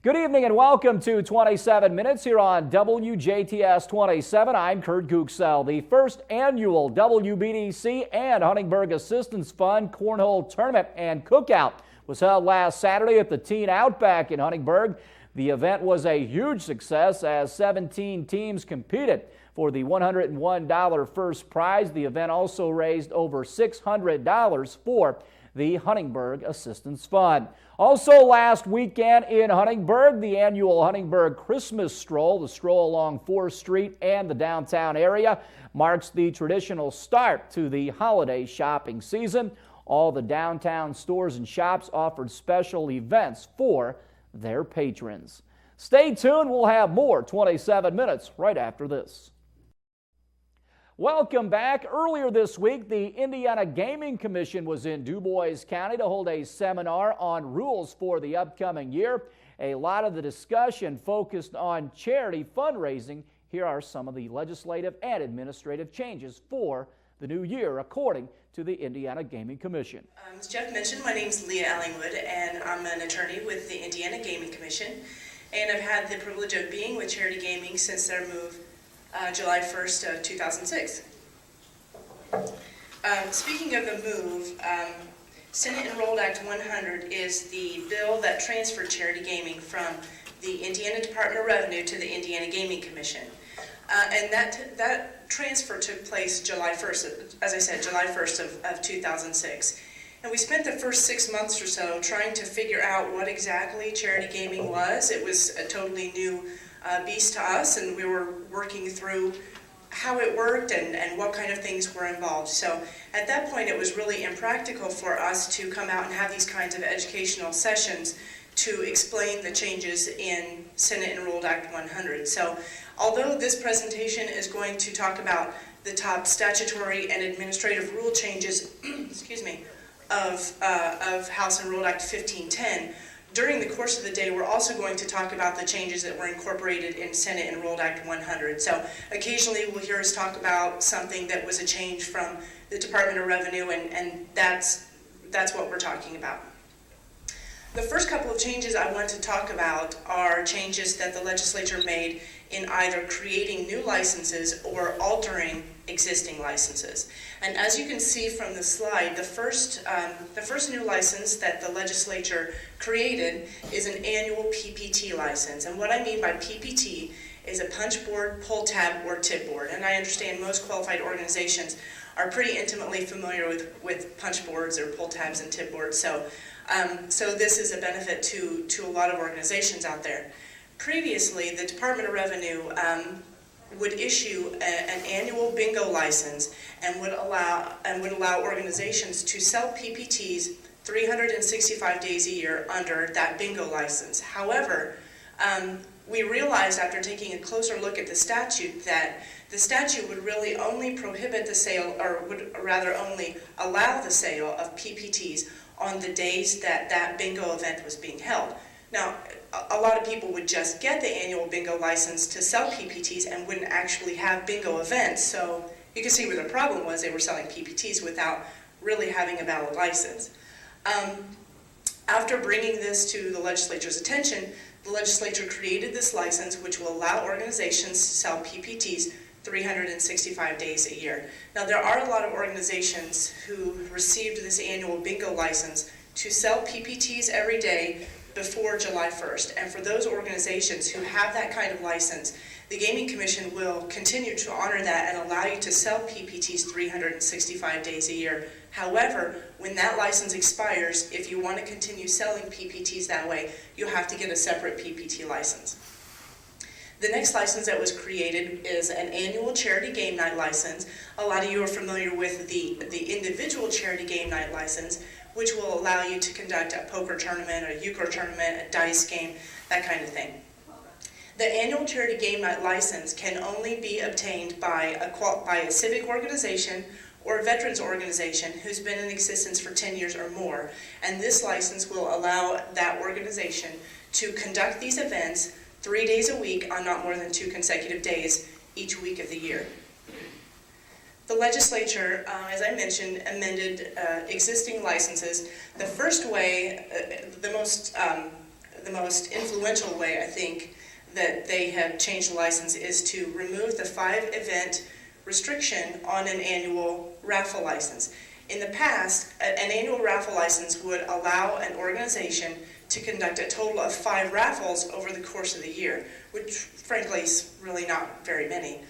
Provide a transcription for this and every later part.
Good evening and welcome to 27 Minutes here on WJTS 27. I'm Kurt Gutgsell. The first annual WBDC and Huntingburg Assistance Fund Cornhole Tournament and Cookout was held last Saturday at the Teen Outback in Huntingburg. The event was a huge success as 17 teams competed for the $101 first prize. The event also raised over $600 for the Huntingburg Assistance Fund. Also last weekend in Huntingburg, the annual Huntingburg Christmas Stroll, the stroll along 4th Street and the downtown area, marks the traditional start to the holiday shopping season. All the downtown stores and shops offered special events for their patrons. Stay tuned, we'll have more 27 Minutes right after this. Welcome back. Earlier this week, the Indiana Gaming Commission was in Du Bois County to hold a seminar on rules for the upcoming year. A lot of the discussion focused on charity fundraising. Here are some of the legislative and administrative changes for the new year, according to the Indiana Gaming Commission. As Jeff mentioned, my name is Leah Allingwood, and I'm an attorney with the Indiana Gaming Commission. And I've had the privilege of being with Charity Gaming since their move July 1st, 2006. Speaking of the move, Senate Enrolled Act 100 is the bill that transferred charity gaming from the Indiana Department of Revenue to the Indiana Gaming Commission. And that transfer took place July 1st, as I said, July 1st of 2006. And we spent the first 6 months or so trying to figure out what exactly charity gaming was. It was a totally new beast to us, and we were working through how it worked and what kind of things were involved. So at that point, it was really impractical for us to come out and have these kinds of educational sessions to explain the changes in Senate Enrolled Act 100. So although this presentation is going to talk about the top statutory and administrative rule changes excuse me, of House Enrolled Act 1510, during the course of the day, we're also going to talk about the changes that were incorporated in Senate Enrolled Act 100. So occasionally we'll hear us talk about something that was a change from the Department of Revenue, and that's what we're talking about. The first couple of changes I want to talk about are changes that the legislature made in either creating new licenses or altering existing licenses. And as you can see from the slide, the first new license that the legislature created is an annual PPT license. And what I mean by PPT is a punch board, pull tab, or tip board. And I understand most qualified organizations are pretty intimately familiar with punch boards or pull tabs and tip boards. So this is a benefit to a lot of organizations out there. Previously, the Department of Revenue would issue an annual bingo license and would allow organizations to sell PPTs 365 days a year under that bingo license. However, we realized after taking a closer look at the statute that the statute would really only prohibit the sale, or would rather only allow the sale of PPTs on the days that that bingo event was being held. Now, a lot of people would just get the annual bingo license to sell PPTs and wouldn't actually have bingo events. So you can see where the problem was. They were selling PPTs without really having a valid license. After bringing this to the legislature's attention, the legislature created this license which will allow organizations to sell PPTs 365 days a year. Now, there are a lot of organizations who received this annual bingo license to sell PPTs every day before July 1st. And for those organizations who have that kind of license, the Gaming Commission will continue to honor that and allow you to sell PPTs 365 days a year. However, when that license expires, if you want to continue selling PPTs that way, you have to get a separate PPT license. The next license that was created is an annual charity game night license. A lot of you are familiar with the individual charity game night license, which will allow you to conduct a poker tournament, a euchre tournament, a dice game, that kind of thing. The annual charity game night license can only be obtained by a civic organization or a veterans organization who's been in existence for 10 years or more. And this license will allow that organization to conduct these events 3 days a week on not more than 2 consecutive days each week of the year. The legislature, as I mentioned, amended existing licenses. The first way, the the most influential way, I think, that they have changed the license is to remove the 5-event restriction on an annual raffle license. In the past, an annual raffle license would allow an organization to conduct a total of 5 raffles over the course of the year, which frankly is really not very many.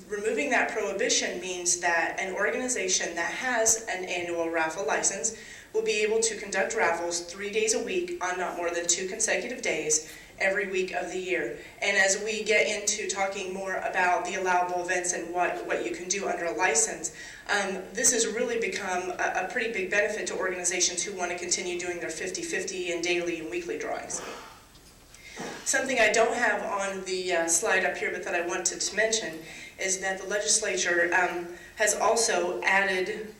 Removing that prohibition means that an organization that has an annual raffle license will be able to conduct raffles 3 days a week on not more than 2 consecutive days every week of the year. And as we get into talking more about the allowable events and what you can do under a license, this has really become a pretty big benefit to organizations who want to continue doing their 50-50 and daily and weekly drawings. Something I don't have on the slide up here but that I wanted to mention is that the legislature has also added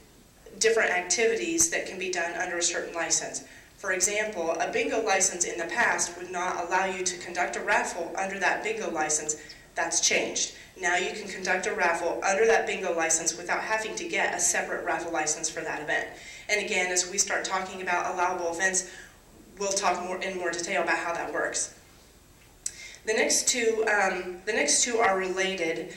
different activities that can be done under a certain license. For example, a bingo license in the past would not allow you to conduct a raffle under that bingo license. That's changed. Now you can conduct a raffle under that bingo license without having to get a separate raffle license for that event. And again, as we start talking about allowable events, we'll talk in more detail about how that works. The next two are related.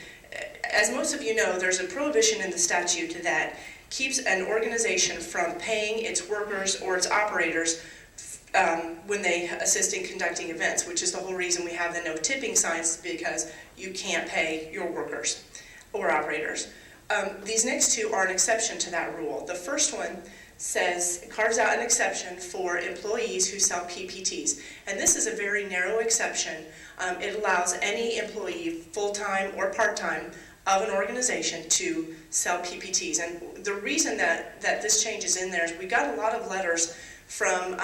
As most of you know, there's a prohibition in the statute that keeps an organization from paying its workers or its operators when they assist in conducting events, which is the whole reason we have the no tipping signs, because you can't pay your workers or operators. These next two are an exception to that rule. The first one carves out an exception for employees who sell PPTs. And this is a very narrow exception. It allows any employee, full-time or part-time, of an organization to sell PPTs. And the reason that this change is in there is we got a lot of letters from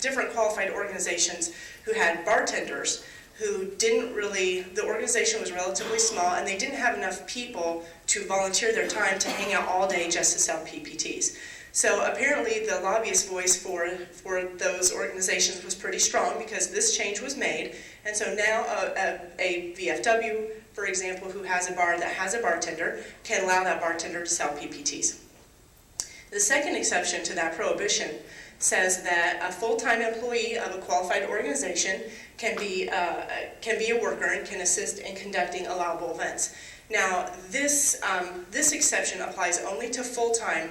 different qualified organizations who had bartenders who the organization was relatively small and they didn't have enough people to volunteer their time to hang out all day just to sell PPTs. So apparently the lobbyist voice for those organizations was pretty strong because this change was made. And so now a VFW, for example, who has a bar that has a bartender, can allow that bartender to sell PPTs. The second exception to that prohibition says that a full-time employee of a qualified organization can be a worker and can assist in conducting allowable events. Now, this exception applies only to full-time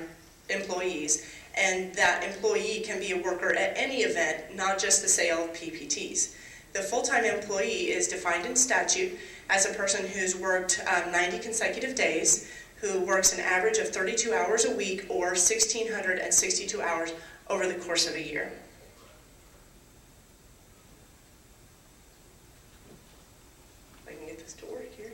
employees, and that employee can be a worker at any event, not just the sale of PPTs. The full-time employee is defined in statute as a person who's worked 90 consecutive days, who works an average of 32 hours a week or 1,662 hours over the course of a year. If I can get this to work here.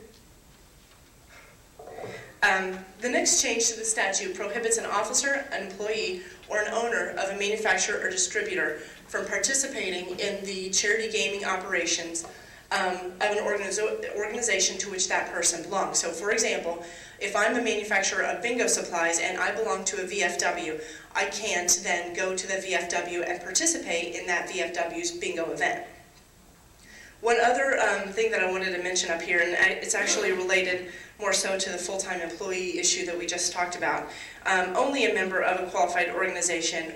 The next change to the statute prohibits an officer, an employee, or an owner of a manufacturer or distributor from participating in the charity gaming operations of an organization to which that person belongs. So for example, if I'm a manufacturer of bingo supplies and I belong to a VFW, I can't then go to the VFW and participate in that VFW's bingo event. One other thing that I wanted to mention up here, and it's actually related more so to the full-time employee issue that we just talked about. Only a member of a qualified organization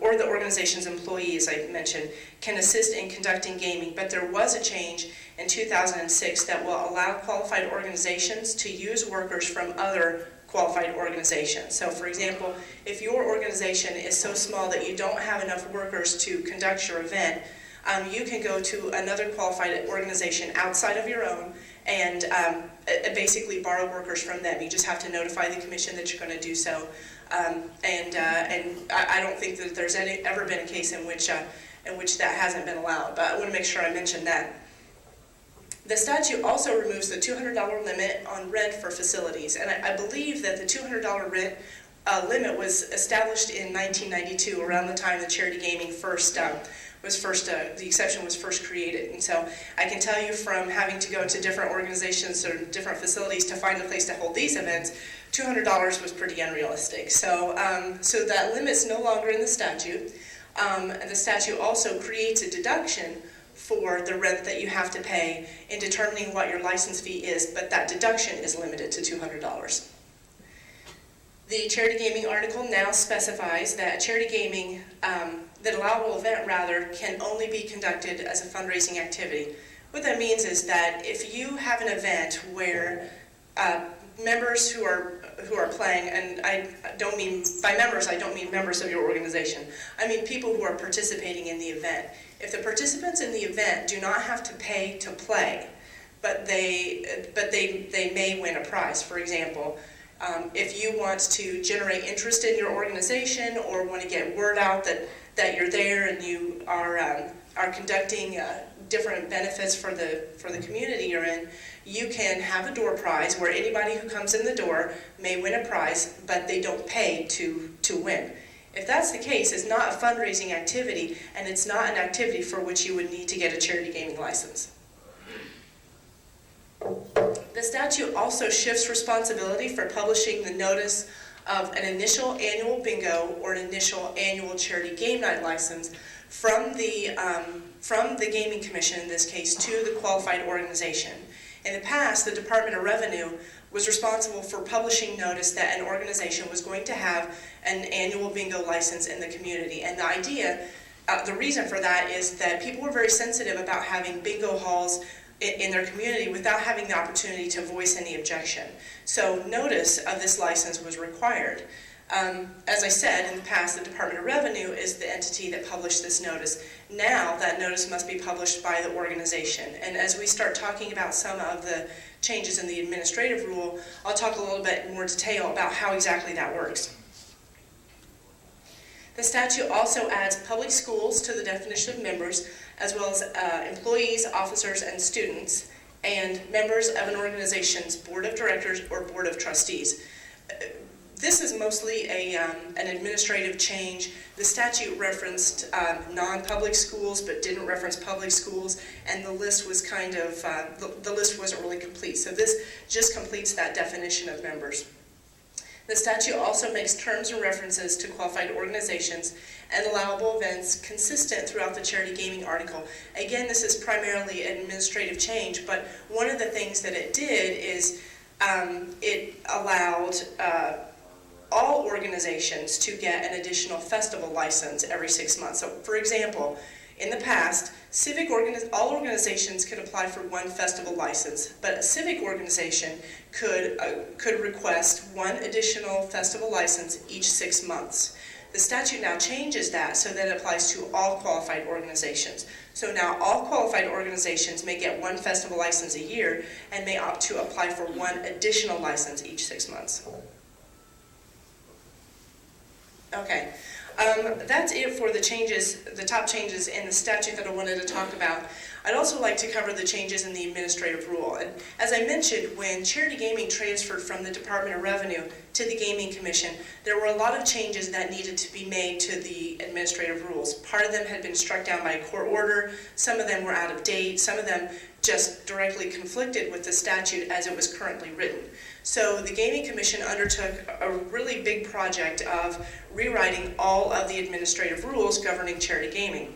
or the organization's employees, I mentioned, can assist in conducting gaming, but there was a change in 2006 that will allow qualified organizations to use workers from other qualified organizations. So for example, if your organization is so small that you don't have enough workers to conduct your event, you can go to another qualified organization outside of your own and basically borrow workers from them. You just have to notify the commission that you're going to do so. And I don't think that there's ever been a case in which that hasn't been allowed, but I want to make sure I mention that. The statute also removes the $200 limit on rent for facilities, and I believe that the $200 rent limit was established in 1992, around the time the charity gaming the exception was first created. And so I can tell you from having to go to different organizations or different facilities to find a place to hold these events, $200 was pretty unrealistic. So that limit's no longer in the statute. And the statute also creates a deduction for the rent that you have to pay in determining what your license fee is, but that deduction is limited to $200. The charity gaming article now specifies that charity gaming, that allowable event rather, can only be conducted as a fundraising activity. What that means is that if you have an event where members who are playing, and I don't mean, by members, I don't mean members of your organization. I mean people who are participating in the event. If the participants in the event do not have to pay to play, but they may win a prize. For example, if you want to generate interest in your organization or want to get word out that you're there and you are conducting different benefits for the community you're in, you can have a door prize where anybody who comes in the door may win a prize, but they don't pay to win. If that's the case, it's not a fundraising activity, and it's not an activity for which you would need to get a charity gaming license. The statute also shifts responsibility for publishing the notice of an initial annual bingo or an initial annual charity game night license from the Gaming Commission, in this case, to the qualified organization. In the past, the Department of Revenue was responsible for publishing notice that an organization was going to have an annual bingo license in the community. And the idea, the reason for that is that people were very sensitive about having bingo halls in their community without having the opportunity to voice any objection. So notice of this license was required. As I said, in the past, the Department of Revenue is the entity that published this notice. Now, that notice must be published by the organization. And as we start talking about some of the changes in the administrative rule, I'll talk a little bit more detail about how exactly that works. The statute also adds public schools to the definition of members, as well as employees, officers, and students, and members of an organization's board of directors or board of trustees. This is mostly an administrative change. The statute referenced non-public schools, but didn't reference public schools, and the list was kind of, the list wasn't really complete. So this just completes that definition of members. The statute also makes terms and references to qualified organizations and allowable events consistent throughout the charity gaming article. Again, this is primarily an administrative change, but one of the things that it did is it allowed all organizations to get an additional festival license every 6 months. So, for example, in the past, all organizations could apply for one festival license, but a civic organization could request one additional festival license each 6 months. The statute now changes that so that it applies to all qualified organizations. So now all qualified organizations may get one festival license a year and may opt to apply for one additional license each 6 months. Okay. That's it for the changes, the top changes in the statute that I wanted to talk about. I'd also like to cover the changes in the administrative rule. And as I mentioned, when charity gaming transferred from the Department of Revenue to the Gaming Commission, there were a lot of changes that needed to be made to the administrative rules. Part of them had been struck down by a court order, some of them were out of date, some of them just directly conflicted with the statute as it was currently written. So the Gaming Commission undertook a really big project of rewriting all of the administrative rules governing charity gaming.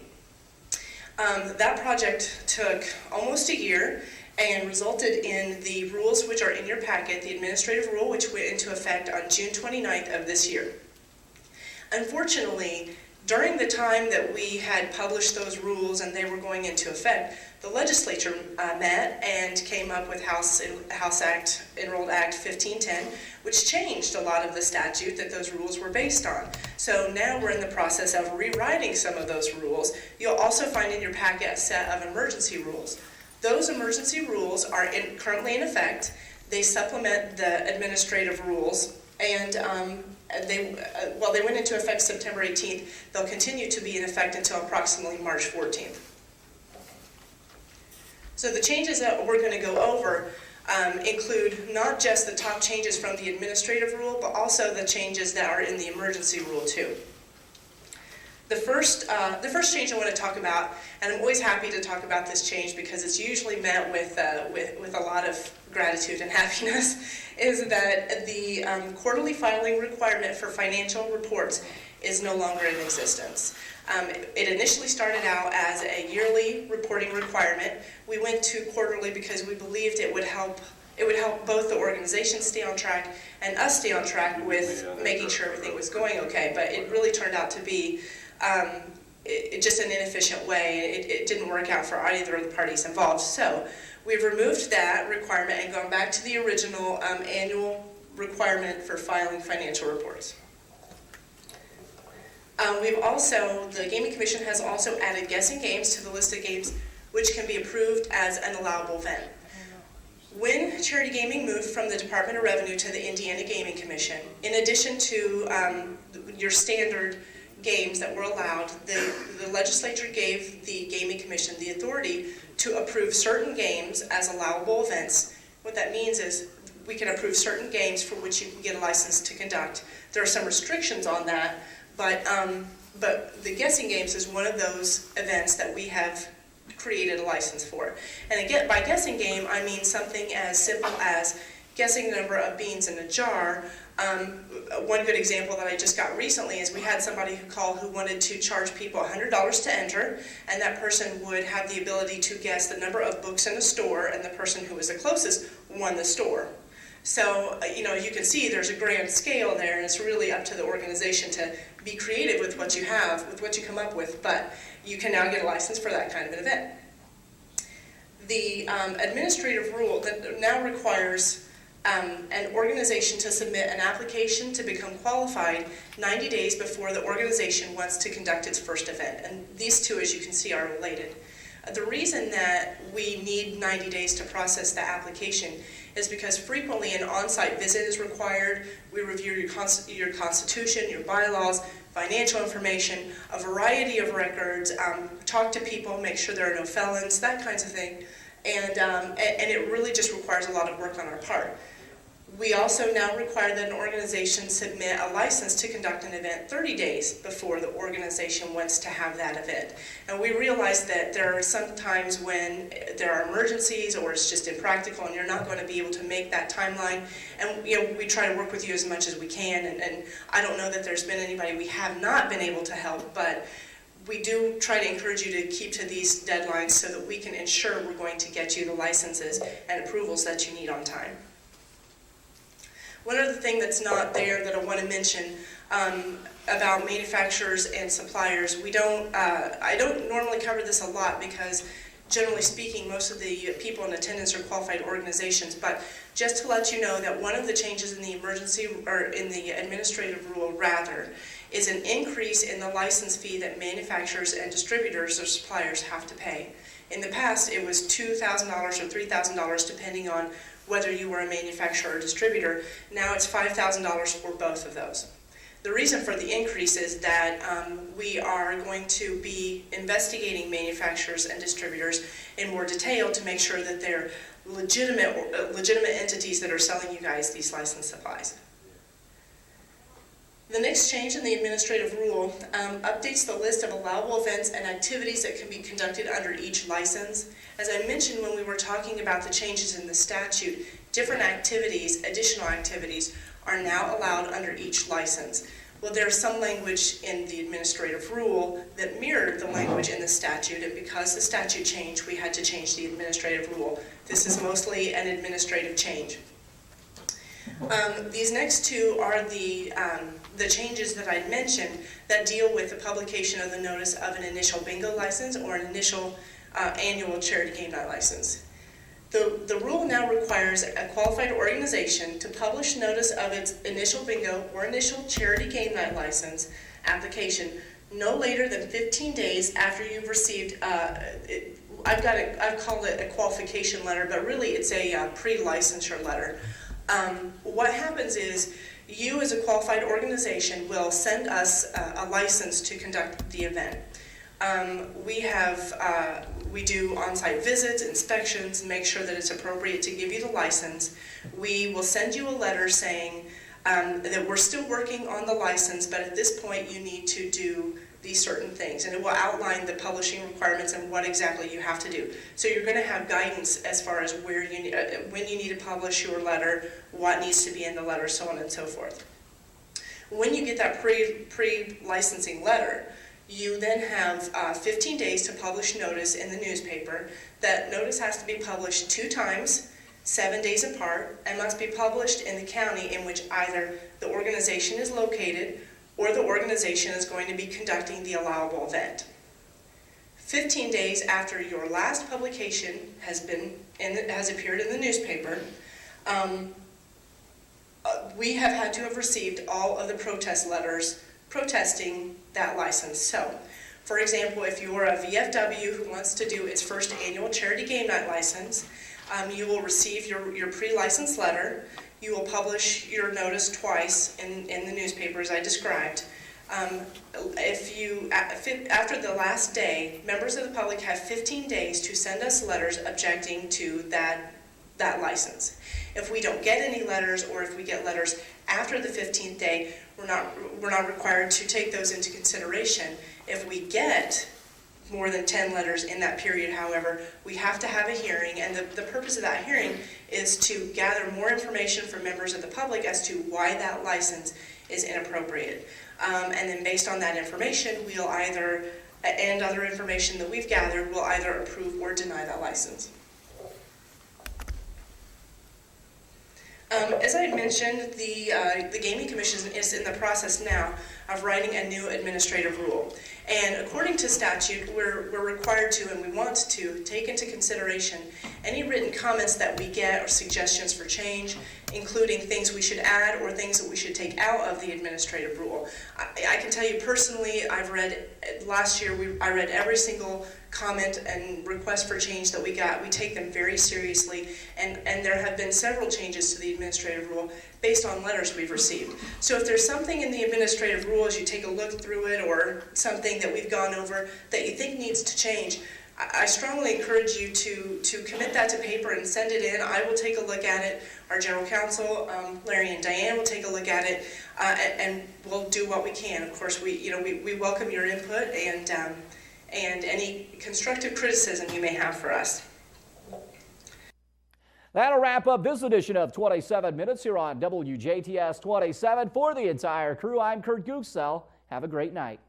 That project took almost a year and resulted in the rules which are in your packet, the administrative rule which went into effect on June 29th of this year. Unfortunately, during the time that we had published those rules and they were going into effect, the legislature met and came up with House Act, Enrolled Act 1510, which changed a lot of the statute that those rules were based on. So now we're in the process of rewriting some of those rules. You'll also find in your packet a set of emergency rules. Those emergency rules are currently in effect. They supplement the administrative rules, and they went into effect September 18th. They'll continue to be in effect until approximately March 14th. So the changes that we're going to go over include not just the top changes from the administrative rule, but also the changes that are in the emergency rule too. The first change I want to talk about, and I'm always happy to talk about this change because it's usually met with a lot of gratitude and happiness, is that the quarterly filing requirement for financial reports is no longer in existence. It initially started out as a yearly reporting requirement. We went to quarterly because we believed it would help it would help both the organization stay on track and us stay on track with making sure everything was going okay. But it really turned out to be just an inefficient way. It didn't work out for either of the parties involved. So we've removed that requirement and gone back to the original annual requirement for filing financial reports. The Gaming Commission has also added guessing games to the list of games which can be approved as an allowable event. When charity gaming moved from the Department of Revenue to the Indiana Gaming Commission, in addition to your standard games that were allowed, the legislature gave the Gaming Commission the authority to approve certain games as allowable events. What that means is we can approve certain games for which you can get a license to conduct. There are some restrictions on that, but the guessing games is one of those events that we have created a license for. And again, by guessing game, I mean something as simple as guessing the number of beans in a jar. One good example that I just got recently is we had somebody who called who wanted to charge people $100 to enter, and that person would have the ability to guess the number of books in a store, and the person who was the closest won the store. So, you can see there's a grand scale there, and it's really up to the organization to be creative with what you have, with what you come up with, but you can now get a license for that kind of an event. The administrative rule that now requires an organization to submit an application to become qualified 90 days before the organization wants to conduct its first event, and these two, as you can see, are related. The reason that we need 90 days to process the application is because frequently an on-site visit is required. We review your constitution, your bylaws, financial information, a variety of records, talk to people, make sure there are no felons, that kinds of thing. And it really just requires a lot of work on our part. We also now require that an organization submit a license to conduct an event 30 days before the organization wants to have that event. And we realize that there are some times when there are emergencies or it's just impractical and you're not going to be able to make that timeline. And we try to work with you as much as we can. And I don't know that there's been anybody we have not been able to help, but we do try to encourage you to keep to these deadlines so that we can ensure we're going to get you the licenses and approvals that you need on time. One other thing that's not there that I want to mention about manufacturers and suppliers, I don't normally cover this a lot because generally speaking most of the people in attendance are qualified organizations, but just to let you know that one of the changes in the administrative rule is an increase in the license fee that manufacturers and distributors or suppliers have to pay. In the past it was $2,000 or $3,000 depending on whether you were a manufacturer or distributor. Now it's $5,000 for both of those. The reason for the increase is that we are going to be investigating manufacturers and distributors in more detail to make sure that they're legitimate entities that are selling you guys these licensed supplies. The next change in the administrative rule updates the list of allowable events and activities that can be conducted under each license. As I mentioned when we were talking about the changes in the statute, different activities, additional activities, are now allowed under each license. Well, there's some language in the administrative rule that mirrored the language in the statute, and because the statute changed, we had to change the administrative rule. This is mostly an administrative change. These next two are the changes that I mentioned that deal with the publication of the notice of an initial bingo license or an initial annual charity game night license. The rule now requires a qualified organization to publish notice of its initial bingo or initial charity game night license application no later than 15 days after you've received, I've called it a qualification letter, but really it's a pre-licensure letter. What happens is you as a qualified organization will send us a license to conduct the event. We do on-site visits, inspections, make sure that it's appropriate to give you the license. We will send you a letter saying that we're still working on the license, but at this point you need to do these certain things, and it will outline the publishing requirements and what exactly you have to do. So you're going to have guidance as far as where you need, when you need to publish your letter, what needs to be in the letter, so on and so forth. When you get that pre-licensing letter, you then have 15 days to publish notice in the newspaper. That notice has to be published 2 times, 7 days apart, and must be published in the county in which either the organization is located or the organization is going to be conducting the allowable event. 15 days after your last publication has appeared in the newspaper, we have had to have received all of the protest letters protesting that license. So, for example, if you are a VFW who wants to do its first annual charity game night license, you will receive your pre-license letter. You will publish your notice twice in the newspaper as I described. After the last day, members of the public have 15 days to send us letters objecting to that license. If we don't get any letters, or if we get letters after the 15th day, we're not required to take those into consideration. If we get more than 10 letters in that period, however, we have to have a hearing, and the purpose of that hearing is to gather more information from members of the public as to why that license is inappropriate. And then based on that information, we'll either, and other information that we've gathered, we'll either approve or deny that license. As I mentioned, the Gaming Commission is in the process now of writing a new administrative rule. And according to statute, we're required to, and we want to, take into consideration any written comments that we get or suggestions for change, including things we should add or things that we should take out of the administrative rule. I can tell you personally, last year I read every single comment and request for change that we got. We take them very seriously, and there have been several changes to the administrative rule based on letters we've received. So if there's something in the administrative rule as you take a look through it, or something that we've gone over that you think needs to change, I strongly encourage you to commit that to paper and send it in. I will take a look at it. Our general counsel, Larry and Diane, will take a look at it, and we'll do what we can. Of course, we welcome your input and any constructive criticism you may have for us. That'll wrap up this edition of 27 Minutes here on WJTS 27. For the entire crew, I'm Kurt Gutgsell. Have a great night.